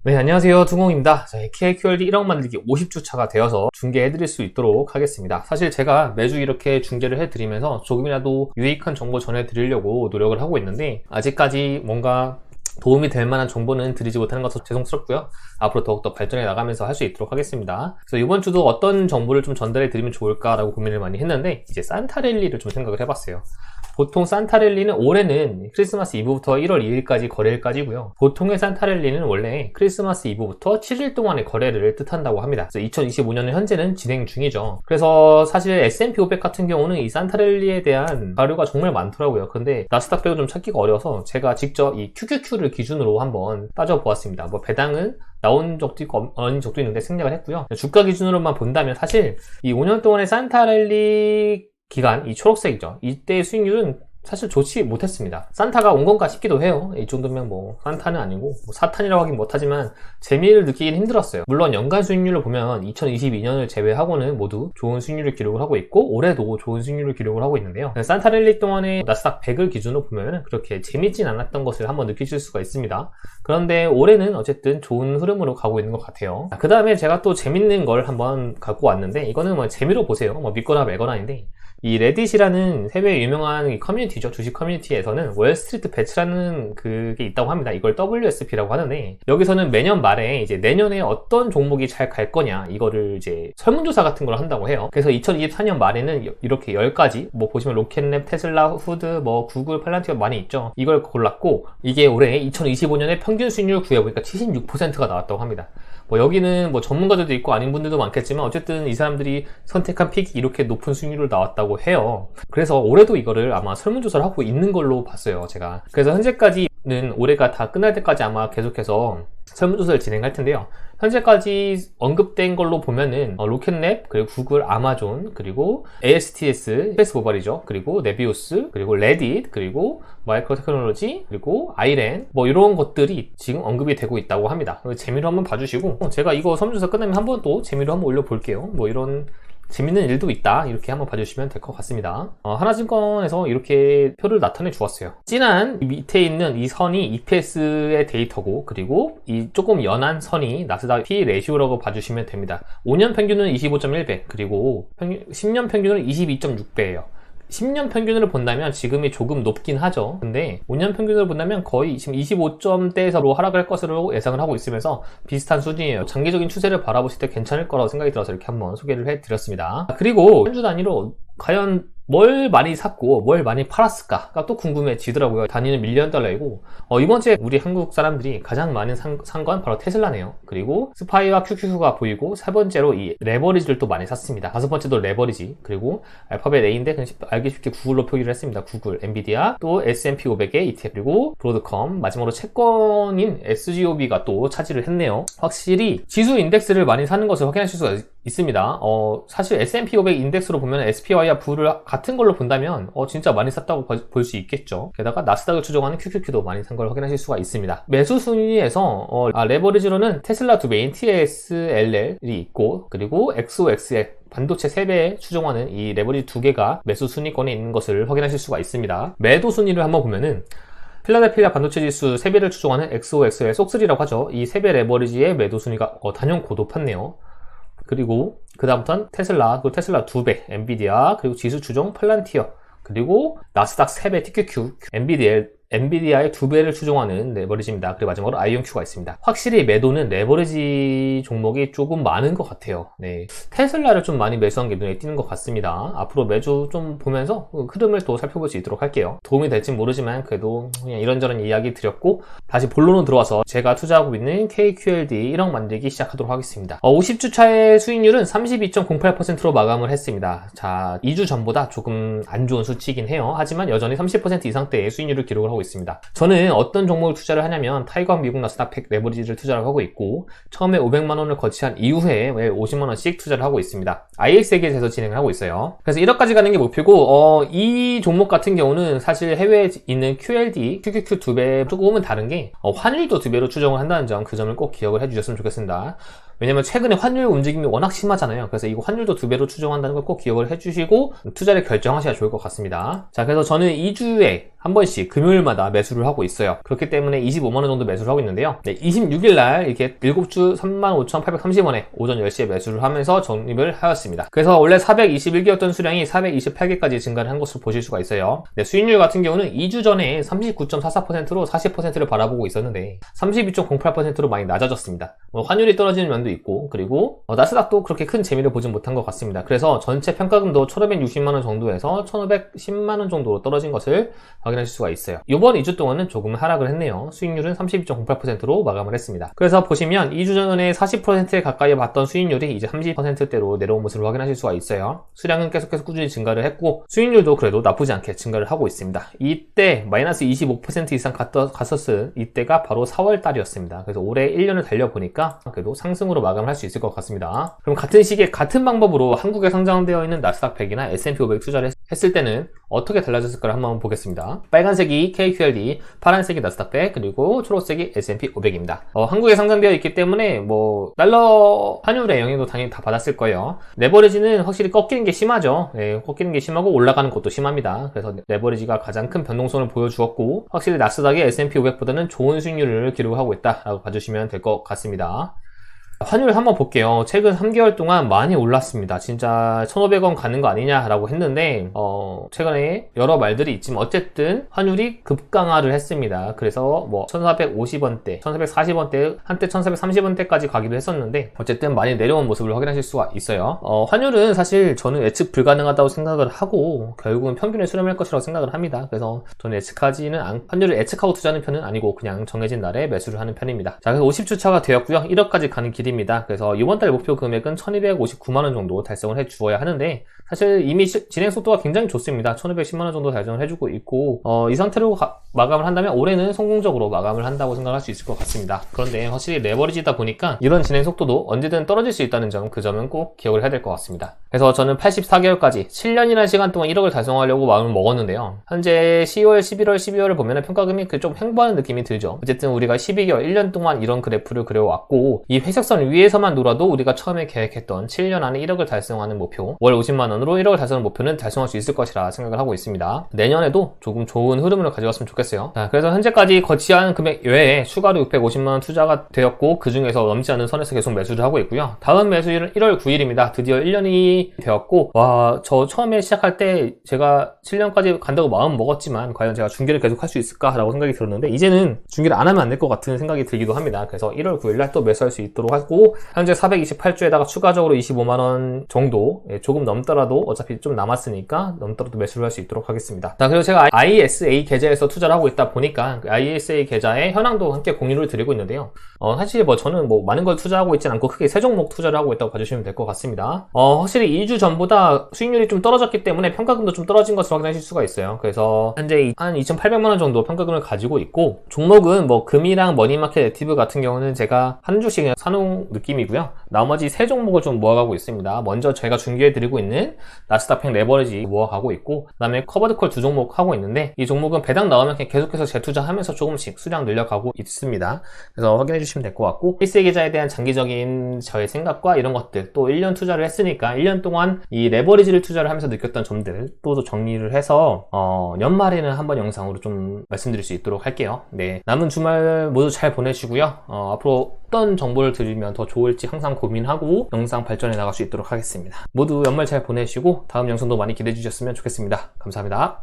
네, 안녕하세요. 두공입니다. 저희 KQLD 1억 만들기 50주차가 되어서 중계해드릴 수 있도록 하겠습니다. 사실 제가 매주 이렇게 중계를 해드리면서 조금이라도 유익한 정보 전해드리려고 노력을 하고 있는데 아직까지 뭔가 도움이 될 만한 정보는 드리지 못하는 것은 죄송스럽고요. 앞으로 더욱더 발전해 나가면서 할 수 있도록 하겠습니다. 그래서 이번 주도 어떤 정보를 좀 전달해 드리면 좋을까라고 고민을 많이 했는데 이제 산타랠리를 좀 생각을 해봤어요. 보통 산타랠리는 올해는 크리스마스 이브부터 1월 2일까지 거래일까지고요. 보통의 산타랠리는 원래 크리스마스 이브부터 7일 동안의 거래를 뜻한다고 합니다. 그래서 2025년은 현재는 진행 중이죠. 그래서 사실 S&P 500 같은 경우는 이 산타랠리에 대한 자료가 정말 많더라고요. 근데 나스닥 빼고 좀 찾기가 어려서 제가 직접 이 QQQ를 기준으로 한번 따져보았습니다. 뭐 배당은 나온 적도 있고 아닌 적도 있는데 생략을 했고요. 주가 기준으로만 본다면 사실 이 5년 동안의 산타랠리 기간, 이 초록색이죠. 이때의 수익률은 사실 좋지 못했습니다. 산타가 온 건가 싶기도 해요. 이 정도면 뭐 산타는 아니고 뭐 사탄이라고 하긴 못하지만 재미를 느끼긴 힘들었어요. 물론 연간 수익률을 보면 2022년을 제외하고는 모두 좋은 수익률을 기록을 하고 있고 올해도 좋은 수익률을 기록을 하고 있는데요. 산타랠리 동안에 나스닥 100을 기준으로 보면 그렇게 재밌진 않았던 것을 한번 느끼실 수가 있습니다. 그런데 올해는 어쨌든 좋은 흐름으로 가고 있는 것 같아요. 그 다음에 제가 또 재밌는 걸 한번 갖고 왔는데 이거는 뭐 재미로 보세요. 뭐 믿거나 말거나인데 이 레딧이라는 해외 유명한 커뮤니티죠. 주식 커뮤니티에서는 월스트리트 배츠라는 그게 있다고 합니다. 이걸 WSP라고 하는데 여기서는 매년 말에 이제 내년에 어떤 종목이 잘 갈 거냐 이거를 이제 설문조사 같은 걸 한다고 해요. 그래서 2024년 말에는 이렇게 10가지 뭐 보시면 로켓랩, 테슬라, 후드, 뭐 구글, 팔란티어 많이 있죠. 이걸 골랐고 이게 올해 2025년에 평균 수익률 구해보니까 76%가 나왔다고 합니다. 뭐 여기는 뭐 전문가들도 있고 아닌 분들도 많겠지만 어쨌든 이 사람들이 선택한 픽이 이렇게 높은 수익률을 나왔다고 해요. 그래서 올해도 이거를 아마 설문조사를 하고 있는 걸로 봤어요, 제가. 그래서 현재까지는 올해가 다 끝날 때까지 아마 계속해서 설문조사를 진행할 텐데요. 현재까지 언급된 걸로 보면은 로켓랩, 그리고 구글, 아마존, 그리고 ASTS, 스페이스 모바일이죠. 그리고 네비우스, 그리고 레딧, 그리고 마이크로 테크놀로지, 그리고 아이랜 뭐 이런 것들이 지금 언급이 되고 있다고 합니다. 재미로 한번 봐주시고 제가 이거 설문조사 끝나면 한번 또 재미로 한번 올려볼게요. 뭐 이런 재밌는 일도 있다 이렇게 한번 봐주시면 될 것 같습니다. 하나증권에서 이렇게 표를 나타내 주었어요. 진한 밑에 있는 이 선이 EPS의 데이터고 그리고 이 조금 연한 선이 나스닥 P 레시오라고 봐주시면 됩니다. 5년 평균은 25.1배 그리고 10년 평균은 22.6배예요. 10년 평균으로 본다면 지금이 조금 높긴 하죠. 근데 5년 평균으로 본다면 거의 지금 25점대에서 하락할 것으로 예상을 하고 있으면서 비슷한 수준이에요. 장기적인 추세를 바라보실 때 괜찮을 거라고 생각이 들어서 이렇게 한번 소개를 해드렸습니다. 그리고 한 주 단위로 과연 뭘 많이 샀고 뭘 많이 팔았을까가 또 궁금해지더라고요. 단위는 밀리언 달러이고 이번 주에 우리 한국 사람들이 가장 많이 산 건 바로 테슬라네요. 그리고 스파이와 QQQ가 보이고 세 번째로 이 레버리지를 또 많이 샀습니다. 다섯 번째도 레버리지 그리고 알파벳 A인데 그냥 알기 쉽게 구글로 표기를 했습니다. 구글, 엔비디아, 또 S&P 500의 ETF 그리고 브로드컴 마지막으로 채권인 SGOB가 또 차지를 했네요. 확실히 지수 인덱스를 많이 사는 것을 확인하실 수가 있습니다. 사실 S&P 500 인덱스로 보면 SPY와 부를 같은 걸로 본다면 진짜 많이 샀다고 볼 수 있겠죠. 게다가 나스닥을 추종하는 QQQ도 많이 산 걸 확인하실 수가 있습니다. 매수 순위에서 레버리지로는 테슬라 2배인 TSLL이 있고 그리고 XOXL 반도체 3배에 추종하는 이 레버리지 2개가 매수 순위권에 있는 것을 확인하실 수가 있습니다. 매도 순위를 한번 보면은 필라델피아 반도체 지수 3배를 추종하는 XOXL 쏙3라고 하죠. 이 3배 레버리지의 매도 순위가 단연코 높았네요. 그리고 그 다음부터는 테슬라, 그리고 테슬라 2배, 엔비디아, 그리고 지수 추종 팔란티어, 그리고 나스닥 3배 TQQ, 엔비디아의 2배를 추종하는 레버리지입니다. 그리고 마지막으로 아이온Q가 있습니다. 확실히 매도는 레버리지 종목이 조금 많은 것 같아요. 네. 테슬라를 좀 많이 매수한 게 눈에 띄는 것 같습니다. 앞으로 매주 좀 보면서 흐름을 또 살펴볼 수 있도록 할게요. 도움이 될진 모르지만 그래도 그냥 이런저런 이야기 드렸고 다시 본론으로 들어와서 제가 투자하고 있는 KQLD 1억 만들기 시작하도록 하겠습니다. 50주차의 수익률은 32.08%로 마감을 했습니다. 자, 2주 전보다 조금 안 좋은 수치이긴 해요. 하지만 여전히 30% 이상대의 수익률을 기록을 하고 있습니다. 저는 어떤 종목을 투자를 하냐면 타이거한 미국 나스닥 100 레버리지를 투자를 하고 있고 처음에 500만원을 거치한 이후에 50만원씩 투자를 하고 있습니다. IX에게서 진행을 하고 있어요. 그래서 1억까지 가는 게 목표고 이 종목 같은 경우는 사실 해외에 있는 QLD, QQQ 2배 조금은 다른 게 환율도 2배로 추정을 한다는 점 그 점을 꼭 기억을 해주셨으면 좋겠습니다. 왜냐면 최근에 환율 움직임이 워낙 심하잖아요. 그래서 이거 환율도 2배로 추정한다는 걸 꼭 기억을 해주시고 투자를 결정하셔야 좋을 것 같습니다. 자, 그래서 저는 2주에 한 번씩 금요일마다 매수를 하고 있어요. 그렇기 때문에 25만원 정도 매수를 하고 있는데요. 네, 26일날 이렇게 7주 35,830원에 오전 10시에 매수를 하면서 적립을 하였습니다. 그래서 원래 421개였던 수량이 428개까지 증가를 한 것으로 보실 수가 있어요. 네, 수익률 같은 경우는 2주 전에 39.44%로 40%를 바라보고 있었는데 32.08%로 많이 낮아졌습니다. 환율이 떨어지는 면도 있고, 그리고 나스닥도 그렇게 큰 재미를 보진 못한 것 같습니다. 그래서 전체 평가금도 1,560만원 정도에서 1,510만원 정도로 떨어진 것을 확인하실 수가 있어요. 이번 2주 동안은 조금 하락을 했네요. 수익률은 32.08%로 마감을 했습니다. 그래서 보시면 2주 전에 40%에 가까이 봤던 수익률이 이제 30%대로 내려온 모습을 확인하실 수가 있어요. 수량은 계속해서 꾸준히 증가를 했고 수익률도 그래도 나쁘지 않게 증가를 하고 있습니다. 이때 마이너스 25% 이상 갔었을 이때가 바로 4월 달이었습니다. 그래서 올해 1년을 달려보니까 그래도 상승으로 마감을 할 수 있을 것 같습니다. 그럼 같은 시기에 같은 방법으로 한국에 상장되어 있는 나스닥 100이나 S&P 500 투자를 했을 때는 어떻게 달라졌을까를 한번 보겠습니다. 빨간색이 KQLD, 파란색이 나스닥 100, 그리고 초록색이 S&P 500입니다. 한국에 상장되어 있기 때문에 달러 환율의 영향도 당연히 다 받았을 거예요. 레버리지는 확실히 꺾이는 게 심하죠. 네, 꺾이는 게 심하고 올라가는 것도 심합니다. 그래서 레버리지가 가장 큰 변동성을 보여주었고 확실히 나스닥이 S&P 500보다는 좋은 수익률을 기록하고 있다라고 봐주시면 될 것 같습니다. 환율 한번 볼게요. 최근 3개월 동안 많이 올랐습니다. 진짜 1,500원 가는 거 아니냐라고 했는데 최근에 여러 말들이 있지만 어쨌든 환율이 급강하를 했습니다. 그래서 1,450원대, 1,440원대, 한때 1,430원대까지 가기도 했었는데 어쨌든 많이 내려온 모습을 확인하실 수가 있어요. 환율은 사실 저는 예측 불가능하다고 생각을 하고 결국은 평균에 수렴할 것이라고 생각을 합니다. 그래서 저는 환율을 예측하고 투자하는 편은 아니고 그냥 정해진 날에 매수를 하는 편입니다. 자, 그래서 50주차가 되었고요. 1억까지 가는 길입니다. 그래서 이번 달 목표 금액은 1,259만원 정도 달성을 해 주어야 하는데 사실 이미 진행 속도가 굉장히 좋습니다. 1,210만원 정도 달성을 해주고 있고 이 상태로 마감을 한다면 올해는 성공적으로 마감을 한다고 생각할 수 있을 것 같습니다. 그런데 확실히 레버리지다 보니까 이런 진행 속도도 언제든 떨어질 수 있다는 점, 그 점은 꼭 기억을 해야 될 것 같습니다. 그래서 저는 84개월까지 7년이라는 시간 동안 1억을 달성하려고 마음을 먹었는데요. 현재 10월, 11월, 12월을 보면 평가금이 좀 횡보하는 느낌이 들죠. 어쨌든 우리가 12개월, 1년 동안 이런 그래프를 그려왔고 이 회색선 위에서만 놀아도 우리가 처음에 계획했던 7년 안에 1억을 달성하는 목표, 월 50만원으로 1억을 달성하는 목표는 달성할 수 있을 것이라 생각을 하고 있습니다. 내년에도 조금 좋은 흐름을 가져갔으면 좋겠어요. 자, 그래서 현재까지 거치한 금액 외에 추가로 650만원 투자가 되었고 그 중에서 넘지 않은 선에서 계속 매수를 하고 있고요. 다음 매수일은 1월 9일입니다. 드디어 1년이 되었고 저 처음에 시작할 때 제가 7년까지 간다고 마음 먹었지만 과연 제가 중계를 계속 할 수 있을까라고 생각이 들었는데 이제는 중계를 안 하면 안 될 것 같은 생각이 들기도 합니다. 그래서 1월 9일날 또 매수할 수 있도록 하고 현재 428주에다가 추가적으로 25만원 정도 조금 넘더라도 어차피 좀 남았으니까 넘더라도 매수를 할 수 있도록 하겠습니다. 자, 그리고 제가 ISA 계좌에서 투자를 하고 있다 보니까 ISA 계좌의 현황도 함께 공유를 드리고 있는데요. 사실 저는 많은 걸 투자하고 있진 않고 크게 세 종목 투자를 하고 있다고 봐주시면 될 것 같습니다. 확실히 2주 전보다 수익률이 좀 떨어졌기 때문에 평가금도 좀 떨어진 것을 확인하실 수가 있어요. 그래서 현재 한 2,800만원 정도 평가금을 가지고 있고 종목은 금이랑 머니마켓 액티브 같은 경우는 제가 한 주씩 그냥 사놓은 느낌이고요. 나머지 세 종목을 좀 모아가고 있습니다. 먼저 제가 중개해드리고 있는 나스닥 100 레버리지 모아가고 있고 그 다음에 커버드콜 2종목 하고 있는데 이 종목은 배당 나오면 그냥 계속해서 재투자하면서 조금씩 수량 늘려가고 있습니다. 그래서 확인해 주시면 될 것 같고 일세 계좌에 대한 장기적인 저의 생각과 이런 것들 또 1년 투자를 했으니까 1년 동안 이 레버리지를 투자를 하면서 느꼈던 점들 또 정리를 해서 연말에는 한번 영상으로 좀 말씀드릴 수 있도록 할게요. 네, 남은 주말 모두 잘 보내시고요. 앞으로 어떤 정보를 드리면 더 좋을지 항상 고민하고 영상 발전해 나갈 수 있도록 하겠습니다. 모두 연말 잘 보내시고 다음 영상도 많이 기대해 주셨으면 좋겠습니다. 감사합니다.